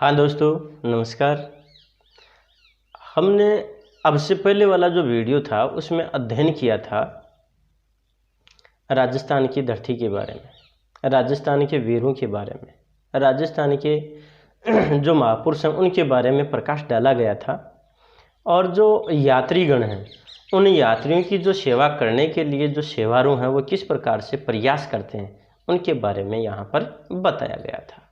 हाँ दोस्तों, नमस्कार। हमने अब से पहले वाला जो वीडियो था उसमें अध्ययन किया था राजस्थान की धरती के बारे में, राजस्थान के वीरों के बारे में, राजस्थान के जो महापुरुष हैं उनके बारे में प्रकाश डाला गया था। और जो यात्रीगण हैं उन यात्रियों की जो सेवा करने के लिए जो सेवारू हैं वो किस प्रकार से प्रयास करते हैं उनके बारे में यहाँ पर बताया गया था।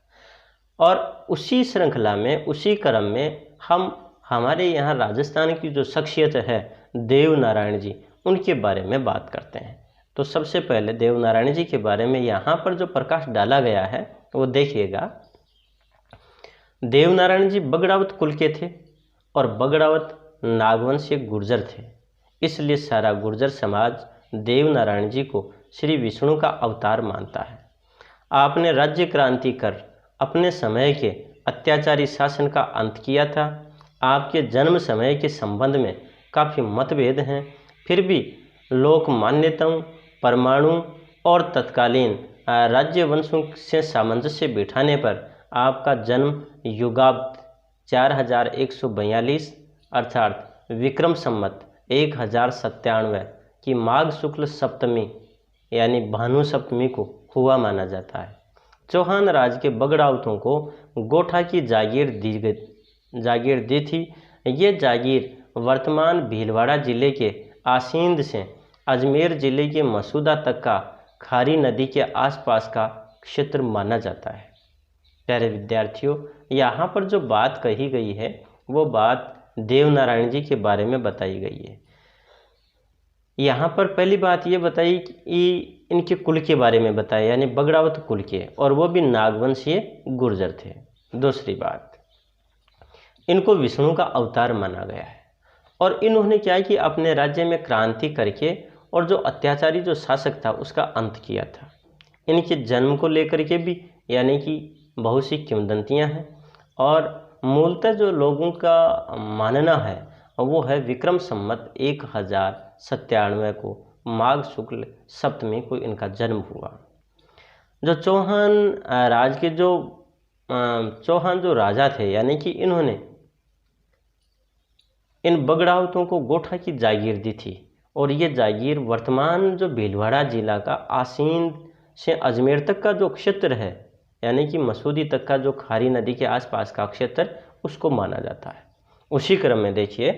और उसी श्रृंखला में, उसी क्रम में हम हमारे यहाँ राजस्थान की जो शख्सियत है देव नारायण जी, उनके बारे में बात करते हैं। तो सबसे पहले देव नारायण जी के बारे में यहाँ पर जो प्रकाश डाला गया है वो देखिएगा। देव नारायण जी बगड़ावत कुल के थे और बगड़ावत नागवंशीय गुर्जर थे, इसलिए सारा गुर्जर समाज देव नारायण जी को श्री विष्णु का अवतार मानता है। आपने राज्य क्रांति कर अपने समय के अत्याचारी शासन का अंत किया था। आपके जन्म समय के संबंध में काफ़ी मतभेद हैं, फिर भी लोक मान्यताओं, परमाणु और तत्कालीन राज्य वंशों से सामंजस्य बिठाने पर आपका जन्म युगाब्द 4142 अर्थात विक्रम संवत 1097 की माघ शुक्ल सप्तमी यानी भानु सप्तमी को हुआ माना जाता है। चौहान राज के बगड़ावतों को गोठा की जागीर दी थी। ये जागीर वर्तमान भीलवाड़ा जिले के आसींद से अजमेर जिले के मसूदा तक का खारी नदी के आसपास का क्षेत्र माना जाता है। प्यारे विद्यार्थियों, यहाँ पर जो बात कही गई है वो बात देव नारायण जी के बारे में बताई गई है। यहाँ पर पहली बात ये बताई कि इनके कुल के बारे में बताया, यानी बगड़ावत कुल के, और वो भी नागवंशीय गुर्जर थे। दूसरी बात, इनको विष्णु का अवतार माना गया है और इन्होंने क्या कि अपने राज्य में क्रांति करके और जो अत्याचारी जो शासक था उसका अंत किया था। इनके जन्म को लेकर के भी यानी कि बहुत सी किंवदंतियाँ हैं और मूलतः जो लोगों का मानना है वो है विक्रम संवत 1097 को माघ शुक्ल सप्तमी को इनका जन्म हुआ। जो चौहान राज के चौहान जो राजा थे, यानी कि इन्होंने इन बगड़ावतों को गोठा की जागीर दी थी और ये जागीर वर्तमान जो भीलवाड़ा जिला का आसीन से अजमेर तक का जो क्षेत्र है, यानी कि मसूदी तक का जो खारी नदी के आसपास का क्षेत्र, उसको माना जाता है। उसी क्रम में देखिए,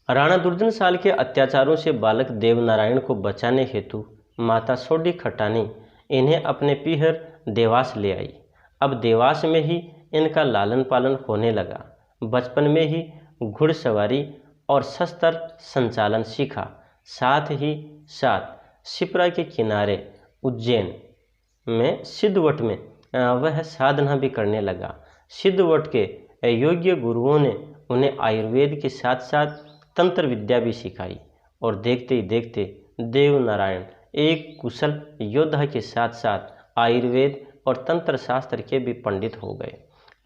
राणा दुर्जनशाल के अत्याचारों से बालक देवनारायण को बचाने हेतु माता सोडी खटानी इन्हें अपने पीहर देवास ले आई। अब देवास में ही इनका लालन पालन होने लगा। बचपन में ही घुड़सवारी और शस्त्र संचालन सीखा। साथ ही साथ शिप्रा के किनारे उज्जैन में सिद्धवट में वह साधना भी करने लगा। सिद्धवट के योग्य गुरुओं ने उन्हें आयुर्वेद के साथ साथ तंत्र विद्या भी सिखाई और देखते ही देखते देव नारायण एक कुशल योद्धा के साथ साथ आयुर्वेद और तंत्र शास्त्र के भी पंडित हो गए।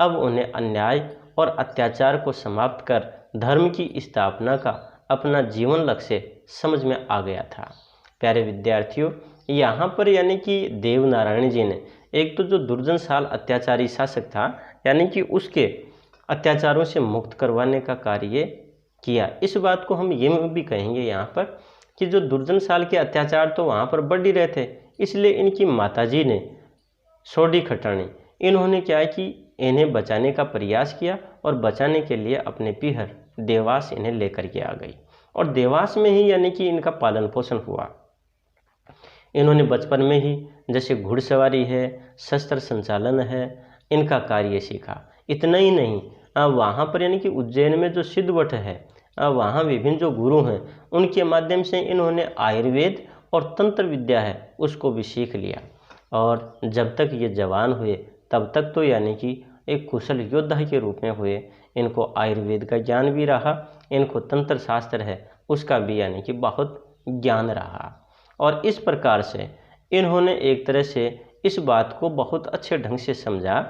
अब उन्हें अन्याय और अत्याचार को समाप्त कर धर्म की स्थापना का अपना जीवन लक्ष्य समझ में आ गया था। प्यारे विद्यार्थियों, यहाँ पर यानी कि देव नारायण जी ने एक तो जो दुर्जनशाल अत्याचारी शासक था, यानी कि उसके अत्याचारों से मुक्त करवाने का कार्य किया। इस बात को हम ये भी कहेंगे यहाँ पर कि जो दुर्जनशाल के अत्याचार तो वहाँ पर बढ़ ही रहे थे, इसलिए इनकी माताजी ने सोडी खटानी, इन्होंने क्या है कि इन्हें बचाने का प्रयास किया और बचाने के लिए अपने पीहर देवास इन्हें लेकर के आ गई और देवास में ही यानी कि इनका पालन पोषण हुआ। इन्होंने बचपन में ही जैसे घुड़सवारी है, शस्त्र संचालन है, इनका कार्य सीखा। इतना ही नहीं, वहाँ पर यानी कि उज्जैन में जो सिद्धवट है, वहाँ विभिन्न जो गुरु हैं उनके माध्यम से इन्होंने आयुर्वेद और तंत्र विद्या है उसको भी सीख लिया। और जब तक ये जवान हुए तब तक तो यानी कि एक कुशल योद्धा के रूप में हुए। इनको आयुर्वेद का ज्ञान भी रहा, इनको तंत्र शास्त्र है उसका भी यानी कि बहुत ज्ञान रहा। और इस प्रकार से इन्होंने एक तरह से इस बात को बहुत अच्छे ढंग से समझा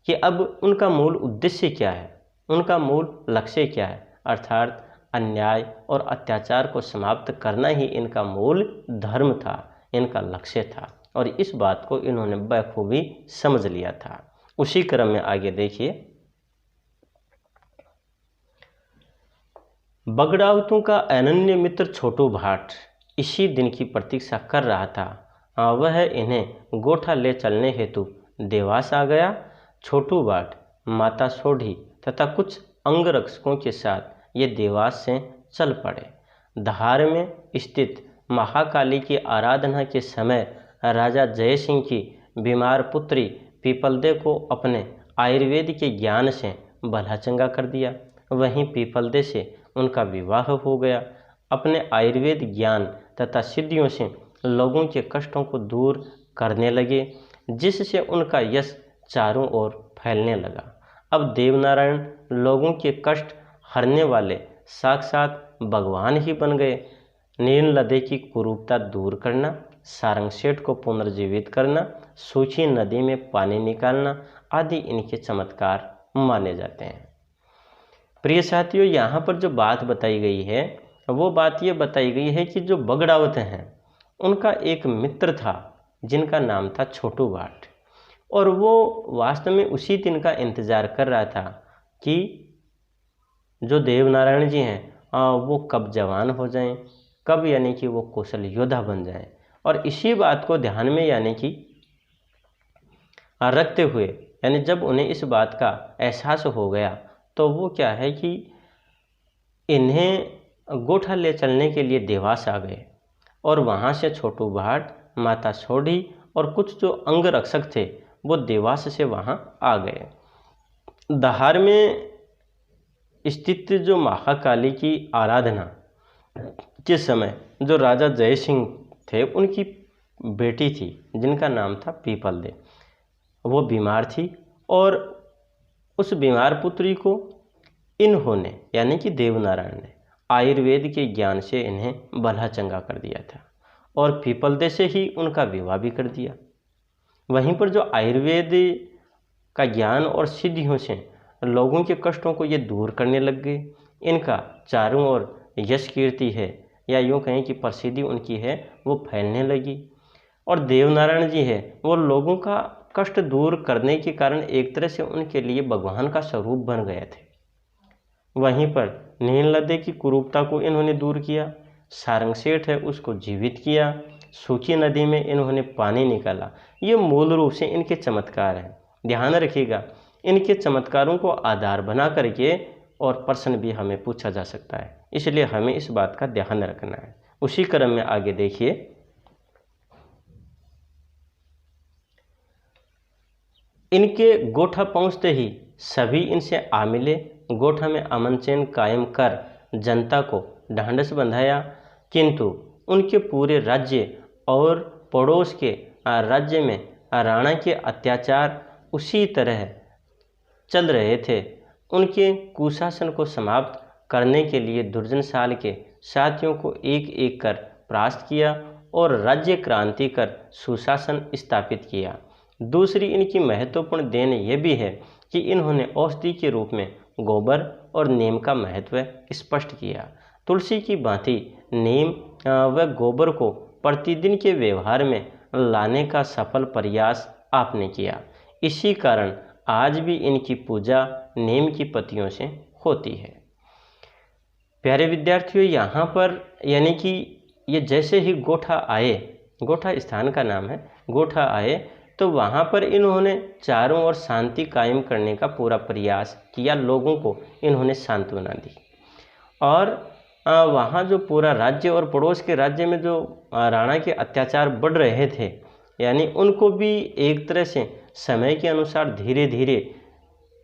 कि अब उनका मूल उद्देश्य क्या है, उनका मूल लक्ष्य क्या है, अर्थात अन्याय और अत्याचार को समाप्त करना ही इनका मूल धर्म था, इनका लक्ष्य था। और इस बात को इन्होंने बखूबी समझ लिया था। उसी क्रम में आगे देखिए, बगड़ावतों का अनन्य मित्र छोटू भाट इसी दिन की प्रतीक्षा कर रहा था। वह इन्हें गोठा ले चलने हेतु देवास आ गया। छोटू भाट, माता सोढ़ी तथा कुछ अंगरक्षकों के साथ ये देवास से चल पड़े। धार में स्थित महाकाली की आराधना के समय राजा जय सिंह की बीमार पुत्री पीपलदे को अपने आयुर्वेद के ज्ञान से भला चंगा कर दिया। वहीं पीपलदे से उनका विवाह हो गया। अपने आयुर्वेद ज्ञान तथा सिद्धियों से लोगों के कष्टों को दूर करने लगे, जिससे उनका यश चारों ओर फैलने लगा। अब देवनारायण लोगों के कष्ट हरने वाले साक्षात भगवान ही बन गए। नील नदी की कुरूपता दूर करना, सारंग सेठ को पुनर्जीवित करना, सूखी नदी में पानी निकालना आदि इनके चमत्कार माने जाते हैं। प्रिय साथियों, यहाँ पर जो बात बताई गई है वो बात ये बताई गई है कि जो बगड़ावत हैं उनका एक मित्र था जिनका नाम था छोटू भाट, और वो वास्तव में उसी दिन का इंतज़ार कर रहा था कि जो देवनारायण जी हैं वो कब जवान हो जाएं, कब यानी कि वो कौशल योद्धा बन जाएं। और इसी बात को ध्यान में यानी कि रखते हुए, यानी जब उन्हें इस बात का एहसास हो गया तो वो क्या है कि इन्हें गोठा ले चलने के लिए देवास आ गए, और वहाँ से छोटू भाट, माता सोढ़ी और कुछ जो अंगरक्षक थे वो देवास से वहाँ आ गए। धार में स्थित जो महाकाली की आराधना के समय जो राजा जय सिंह थे उनकी बेटी थी जिनका नाम था पीपलदे, वो बीमार थी, और उस बीमार पुत्री को इन्होंने यानी कि देवनारायण ने आयुर्वेद के ज्ञान से इन्हें भला चंगा कर दिया था, और पीपलदे से ही उनका विवाह भी कर दिया। वहीं पर जो आयुर्वेद का ज्ञान और सिद्धियों से लोगों के कष्टों को ये दूर करने लग गए। इनका चारों ओर यश कीर्ति है, या यूँ कहें कि प्रसिद्धि उनकी है वो फैलने लगी। और देवनारायण जी है वो लोगों का कष्ट दूर करने के कारण एक तरह से उनके लिए भगवान का स्वरूप बन गए थे। वहीं पर नील नदी की कुरूपता को इन्होंने दूर किया, सारंग सेठ है उसको जीवित किया, सूखी नदी में इन्होंने पानी निकाला। ये मूल रूप से इनके चमत्कार हैं। ध्यान रखिएगा, इनके चमत्कारों को आधार बना करके और प्रश्न भी हमें पूछा जा सकता है, इसलिए हमें इस बात का ध्यान रखना है। उसी क्रम में आगे देखिए, इनके गोठा पहुँचते ही सभी इनसे आ मिले। गोठा में अमन चैन कायम कर जनता को ढांढस बंधाया, किंतु उनके पूरे राज्य और पड़ोस के राज्य में राणा के अत्याचार उसी तरह चल रहे थे। उनके कुशासन को समाप्त करने के लिए दुर्जनशाल के साथियों को एक एक कर परास्त किया और राज्य क्रांति कर सुशासन स्थापित किया। दूसरी इनकी महत्वपूर्ण देन ये भी है कि इन्होंने औषधि के रूप में गोबर और नीम का महत्व स्पष्ट किया। तुलसी की भांति नीम व गोबर को प्रतिदिन के व्यवहार में लाने का सफल प्रयास आपने किया। इसी कारण आज भी इनकी पूजा नीम की पत्तियों से होती है। प्यारे विद्यार्थियों, यहाँ पर यानी कि ये जैसे ही गोठा आए, गोठा स्थान का नाम है, गोठा आए तो वहाँ पर इन्होंने चारों ओर शांति कायम करने का पूरा प्रयास किया। लोगों को इन्होंने सांत्वना दी, और वहाँ जो पूरा राज्य और पड़ोस के राज्य में जो राणा के अत्याचार बढ़ रहे थे, यानी उनको भी एक तरह से समय के अनुसार धीरे धीरे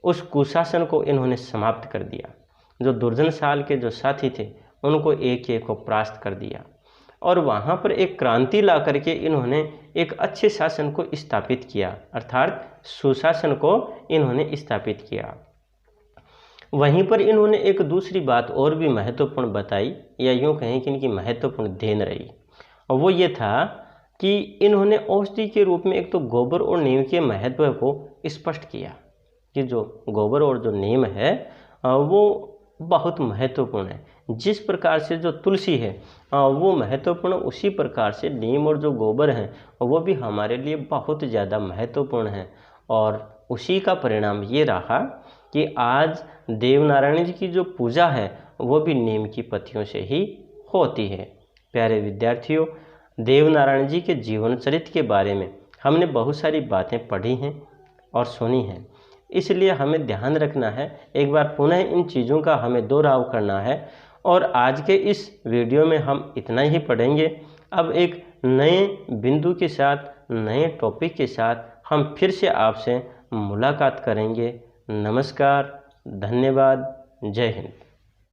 उस कुशासन को इन्होंने समाप्त कर दिया। जो दुर्जनशाल के जो साथी थे उनको एक एक को परास्त कर दिया, और वहाँ पर एक क्रांति ला करके इन्होंने एक अच्छे शासन को स्थापित किया, अर्थात सुशासन को इन्होंने स्थापित किया। वहीं पर इन्होंने एक दूसरी बात और भी महत्वपूर्ण बताई, या यूँ कहें कि इनकी महत्वपूर्ण देन रही, और वो ये था कि इन्होंने औषधि के रूप में एक तो गोबर और नीम के महत्व को स्पष्ट किया कि जो गोबर और जो नीम है वो बहुत महत्वपूर्ण है। जिस प्रकार से जो तुलसी है वो महत्वपूर्ण, उसी प्रकार से नीम और जो गोबर हैं वो भी हमारे लिए बहुत ज़्यादा महत्वपूर्ण है। और उसी का परिणाम ये रहा कि आज देवनारायण जी की जो पूजा है वो भी नीम की पत्तियों से ही होती है। प्यारे विद्यार्थियों, देवनारायण जी के जीवन चरित्र के बारे में हमने बहुत सारी बातें पढ़ी हैं और सुनी हैं, इसलिए हमें ध्यान रखना है, एक बार पुनः इन चीज़ों का हमें दोहराव करना है। और आज के इस वीडियो में हम इतना ही पढ़ेंगे। अब एक नए बिंदु के साथ, नए टॉपिक के साथ हम फिर से आपसे मुलाकात करेंगे। नमस्कार, धन्यवाद, जय हिंद।